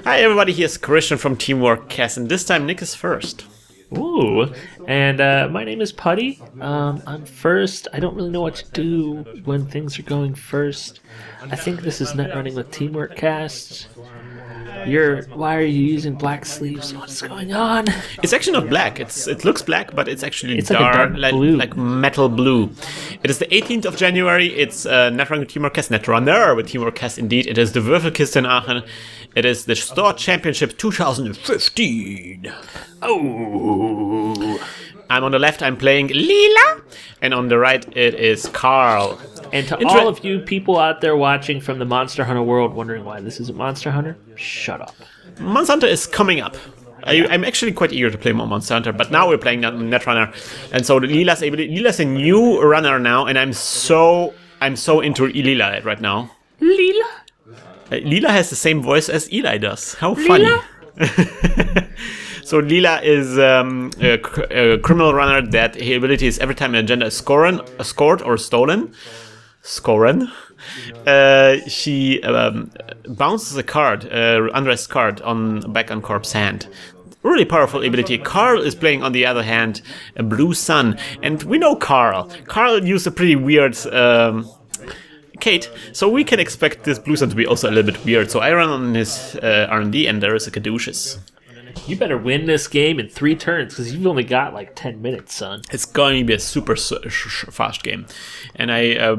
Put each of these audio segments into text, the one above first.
Hi everybody, here's Krystian from Teamworkcast, and this time Nick is first. Ooh, and my name is Putty. I'm first. I don't really know what to do when things are going first. I think this is Netrunner with Teamworkcast. Why are you using black sleeves? What's going on? It's actually not black. It looks black, but it's actually It's like a dark blue. like metal blue. It is the 18th of January. It's Netrunner Teamworkcast, Netrunner with Teamworkcast indeed. It is the Würfelkiste Aachen. It is the Store Championship 2015. Oh. I'm on the left, I'm playing Leela, and on the right it is Carl. And to all of you people out there watching from the Monster Hunter world wondering why this isn't Monster Hunter, shut up. Monster Hunter is coming up. I'm actually quite eager to play more Monster Hunter, but now we're playing Netrunner, and so Leela's a new runner now, and I'm so into Leela right now. Leela? Leela has the same voice as Eli does. How funny! So Leela is a criminal runner that her ability is every time an agenda is scored or stolen. She bounces a card, unrest card, back on Corp's hand. Really powerful ability. Carl is playing, on the other hand, a blue sun, and we know Carl. Carl used a pretty weird Kate, so we can expect this blue sun to be also a little bit weird. So I run on his R&D, and there is a caduceus. You better win this game in 3 turns, because you've only got like 10 minutes, son. It's going to be a super fast game. And I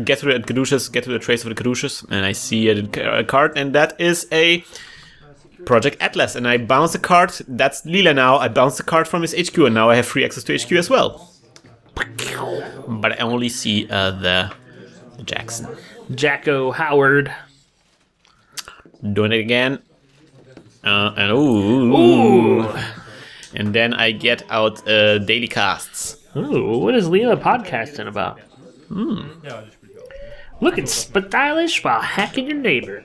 get to the caduceus, get to the trace of the caduceus, and I see a card, and that is a Project Atlas. And I bounce a card, that's Leela now. I bounce the card from his HQ, and now I have free access to HQ as well. But I only see the Jackson. Jacko Howard. Doing it again. And ooh. And then I get out daily casts. Ooh, what is Leela podcasting about? Looking stylish while hacking your neighbor.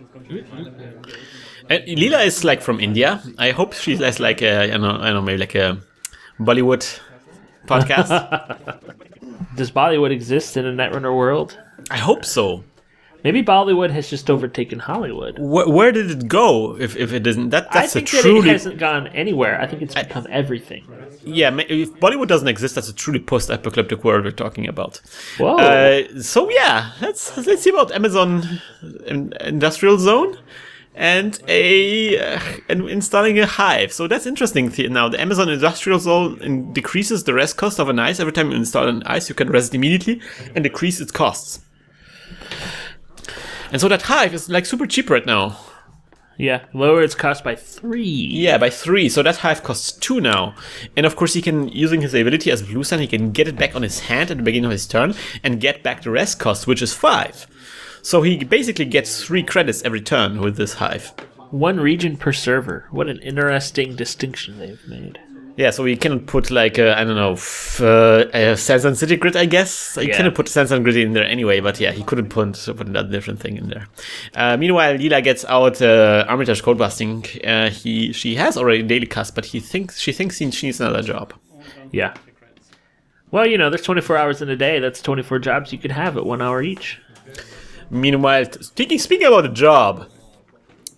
And Leela is like from India. I hope she's less like a, I don't know, maybe like a Bollywood podcast. Does Bollywood exist in a Netrunner world? I hope so. Maybe Bollywood has just overtaken Hollywood. Where did it go? If it isn't, that's I think that it hasn't gone anywhere. I think it's become everything. Yeah, if Bollywood doesn't exist, that's a truly post-apocalyptic world we're talking about. Whoa. So yeah, let's see about Amazon Industrial Zone and installing a hive. So that's interesting. Now the Amazon Industrial Zone decreases the rest cost of an ice. Every time you install an ice, you can rest immediately and decrease its costs. And so that hive is like super cheap right now. Yeah, lower its cost by 3. Yeah, by 3. So that hive costs 2 now. And of course he can, using his ability as Blue Sun, he can get it back on his hand at the beginning of his turn and get back the rest cost, which is 5. So he basically gets 3 credits every turn with this hive. 1 region per server. What an interesting distinction they've made. Yeah, so we cannot put like, I don't know, a Sansan City Grid, I guess. You cannot put Sansan Grid in there anyway, but yeah, he couldn't put another different thing in there. Meanwhile, Leela gets out Armitage Code Busting. She has already daily cast, but she thinks she needs another job. Yeah. Well, you know, there's 24 hours in a day. That's 24 jobs you could have at 1 hour each. Meanwhile, speaking about a job,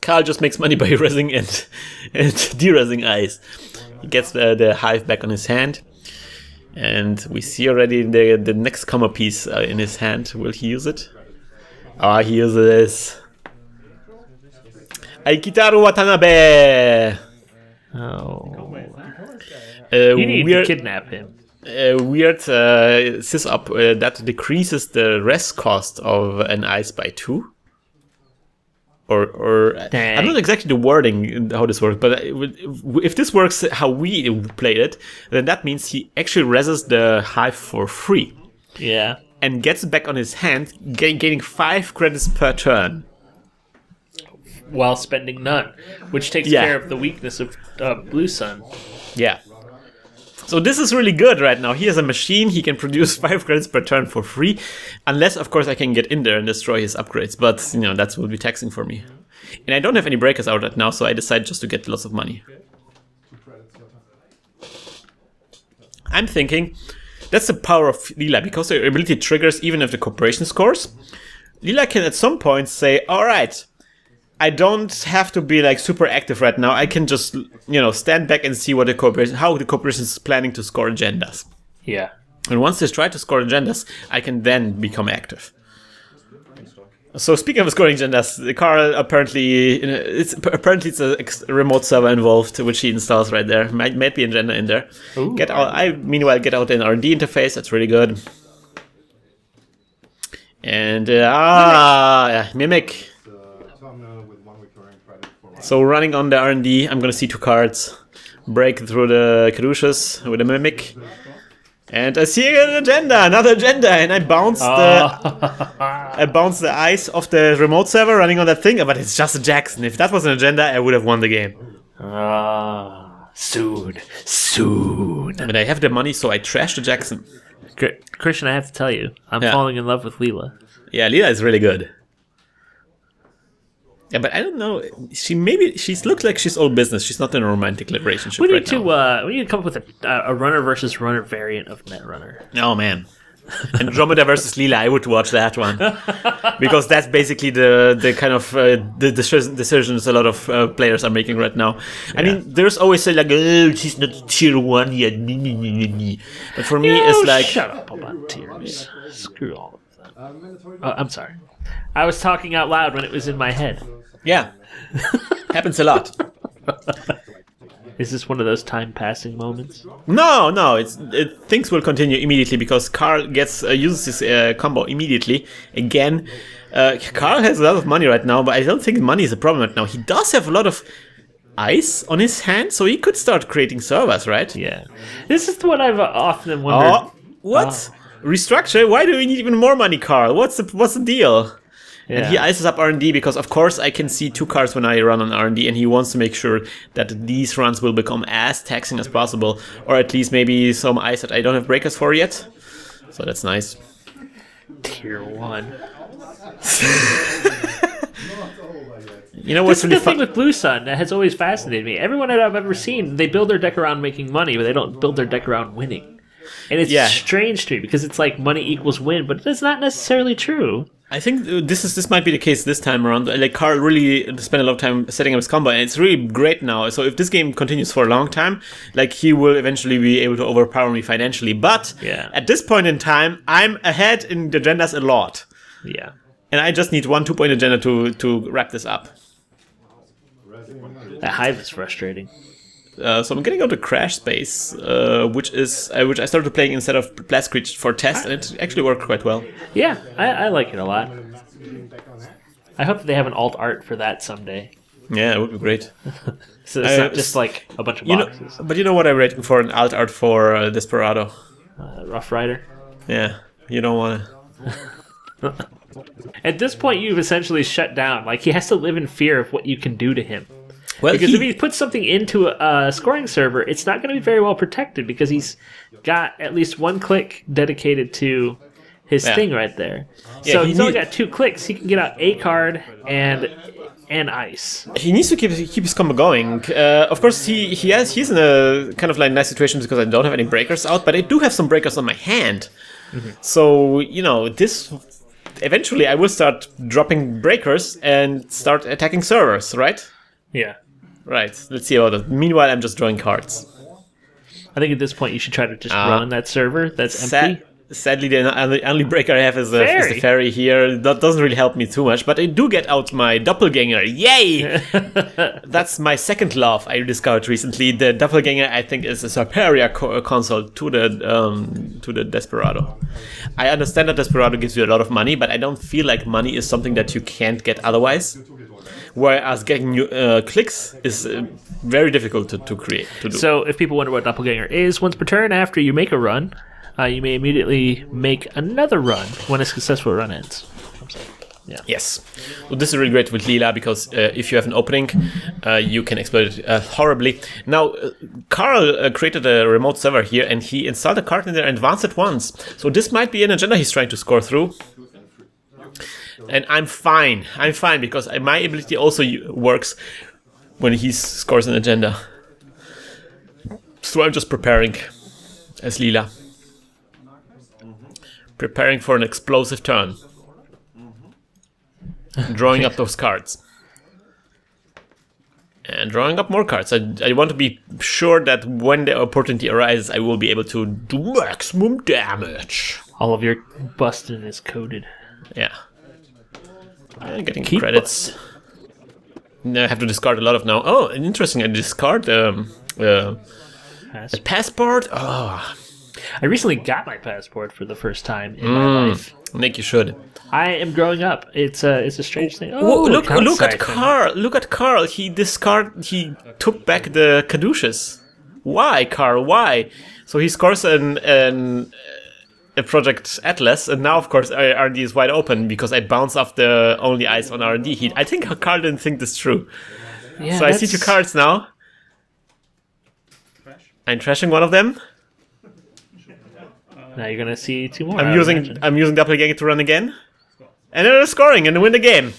Carl just makes money by resing and de-resing ice. He gets the hive back on his hand, and we see already the next comma piece in his hand. Will he use it? He uses Aikitaru Watanabe. Oh, you need to kidnap him. Weird sys-up that decreases the rest cost of an ice by 2. Or I'm not exactly the wording how this works, but if this works how we played it, then that means he actually reses the hive for free. Yeah. And gets it back on his hand, gaining 5 credits per turn. While spending none, which takes care of the weakness of Blue Sun. Yeah. So this is really good right now. He has a machine, he can produce 5 credits per turn for free. Unless, of course, I can get in there and destroy his upgrades. But, you know, that will be taxing for me. And I don't have any breakers out right now, so I decided just to get lots of money. I'm thinking, that's the power of Leela. Because her ability triggers even if the corporation scores. Leela can at some point say, alright, I don't have to be like super active right now. I can just, stand back and see what how the corporation is planning to score agendas. Yeah. And once they try to score agendas, I can then become active. So speaking of scoring agendas, Carl apparently it's a remote server involved, which he installs right there. Might be an agenda in there. Ooh. Meanwhile get out an R&D interface. That's really good. And Mimic. So running on the R&D, I'm gonna see 2 cards, break through the caduceus with a Mimic. And I see another agenda, and I bounce the ice off the remote server running on that thing, but it's just a Jackson. If that was an agenda, I would have won the game. Soon. But I have the money, so I trash the Jackson. Krystian, I have to tell you, I'm falling in love with Leela. Yeah, Leela is really good. Yeah, but I don't know. She looks like she's all business. She's not in a romantic relationship. We need to come up with a runner versus runner variant of Netrunner. Oh man, Andromeda versus Leela. I would watch that one because that's basically the kind of the decisions a lot of players are making right now. I mean, there's always like, oh, she's not tier 1 yet. But for me, it's like, shut up about tiers. Screw all of that. I'm sorry. I was talking out loud when it was in my head. Yeah, happens a lot. Is this one of those time-passing moments? No, things will continue immediately because Carl uses his combo immediately. Again, Carl has a lot of money right now, but I don't think money is a problem right now. He does have a lot of ice on his hand, so he could start creating servers, right? Yeah. This is what I've often wondered. Oh, what? Restructure? Why do we need even more money, Carl? What's the deal? Yeah. And he ices up R&D because, of course, I can see 2 cards when I run on R&D, and he wants to make sure that these runs will become as taxing as possible, or at least maybe some ice that I don't have breakers for yet. So that's nice. Tier 1. You know what's really fun? Thing with Blue Sun that has always fascinated me. Everyone that I've ever seen, they build their deck around making money, but they don't build their deck around winning. And it's strange to me because it's like money equals win, but it's not necessarily true. I think this might be the case this time around. Like, Carl really spent a lot of time setting up his combo, and it's really great now. So if this game continues for a long time, like, he will eventually be able to overpower me financially. But at this point in time, I'm ahead in the agendas a lot. Yeah. And I just need 1 2-point agenda to wrap this up. That hive is frustrating. So I'm getting out to Crash Space, which I started playing instead of Blast Creature for test, and it actually worked quite well. Yeah, I like it a lot. I hope that they have an alt art for that someday. Yeah, it would be great. So it's not just like a bunch of boxes. But you know what I'm waiting for? An alt art for Desperado. Rough Rider? Yeah, you don't want to. At this point, you've essentially shut down. Like, he has to live in fear of what you can do to him. Well, because if he puts something into a scoring server, it's not going to be very well protected because he's got at least 1 click dedicated to his thing right there. Yeah, so he's only got 2 clicks. He can get out a card and ice. He needs to keep his combo going. Of course, he's in a kind of like nice situation because I don't have any breakers out, but I do have some breakers on my hand. Mm-hmm. So this eventually I will start dropping breakers and start attacking servers, right? Yeah. Right, let's see about that. Meanwhile, I'm just drawing cards. I think at this point you should try to just run that server that's empty. Sadly, the only breaker I have is the fairy here. That doesn't really help me too much, but I do get out my Doppelgänger. Yay! That's my second love I discovered recently. The Doppelgänger, I think, is a superior console to the Desperado. I understand that Desperado gives you a lot of money, but I don't feel like money is something that you can't get otherwise. Whereas getting new clicks is very difficult to do. So if people wonder what Doppelgänger is, once per turn after you make a run, you may immediately make another run when a successful run ends. Yeah. Yes. Well, this is really great with Leela because if you have an opening, you can exploit it horribly. Now, Carl created a remote server here, and he installed a card in there and advanced it once. So this might be an agenda he's trying to score through. And I'm fine. I'm fine because my ability also works when he scores an agenda. So I'm just preparing as Leela. Preparing for an explosive turn. Drawing up those cards. And drawing up more cards. I want to be sure that when the opportunity arises, I will be able to do maximum damage. All of your busting is coded. Yeah. Getting credits. Now I have to discard a lot of now. Oh, interesting. I discard a passport. Oh. I recently got my passport for the first time in my life. Nick, you should. I am growing up. It's a strange thing. Oh, look at Carl. Look at Carl. He took back the caduceus. Why, Carl? Why? So he scores a Project Atlas, and now of course R&D is wide open because I bounce off the only ice on R&D heat. I think Carl didn't think this through. Yeah, so I see 2 cards now. I'm trashing one of them. Now you're gonna see 2 more. I'm using Doppelgänger to run again. And then they're scoring and win the game.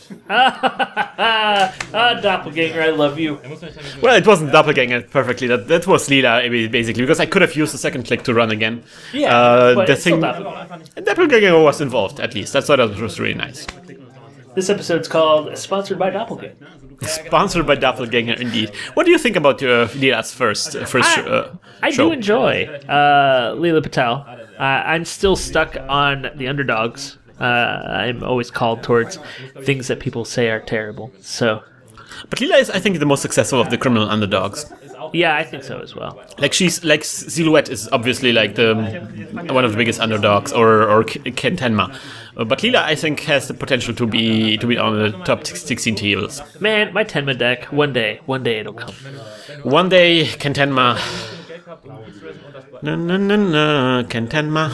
Doppelgänger, I love you. Well, it wasn't Doppelgänger perfectly. That was Leela, basically, because I could have used the second click to run again. Yeah, but the thing, Doppelgänger was involved, at least. That's why that was really nice. This episode's called Sponsored by Doppelgänger. Sponsored by Doppelgänger, indeed. What do you think about Leela's first show? I do enjoy Leela Patel. I'm still stuck on the underdogs. I'm always called towards things that people say are terrible. But Leela is, I think, the most successful of the criminal underdogs. Yeah, I think so as well. Like Silhouette is obviously like one of the biggest underdogs, or Kentenma. But Leela, I think, has the potential to be on the top 16 tables. Man, my Tenma deck. One day it'll come. One day, Kentenma. Na Kentenma.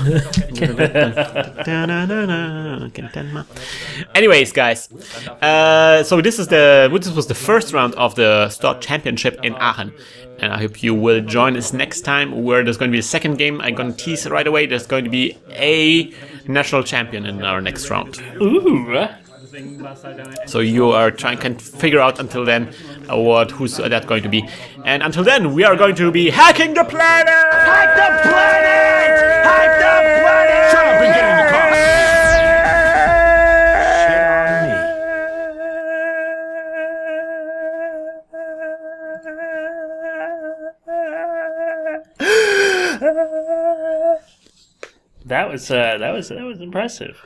Kentenma. Anyways, guys, so this was the first round of the Star Championship in Aachen, and I hope you will join us next time, where there's going to be a second game. I'm going to tease right away. There's going to be a national champion in our next round. Ooh. So you are to figure out until then who's that going to be, and until then we are going to be hacking the planet. Hack the planet! Hack the planet! Shut up and get in the car. That was impressive.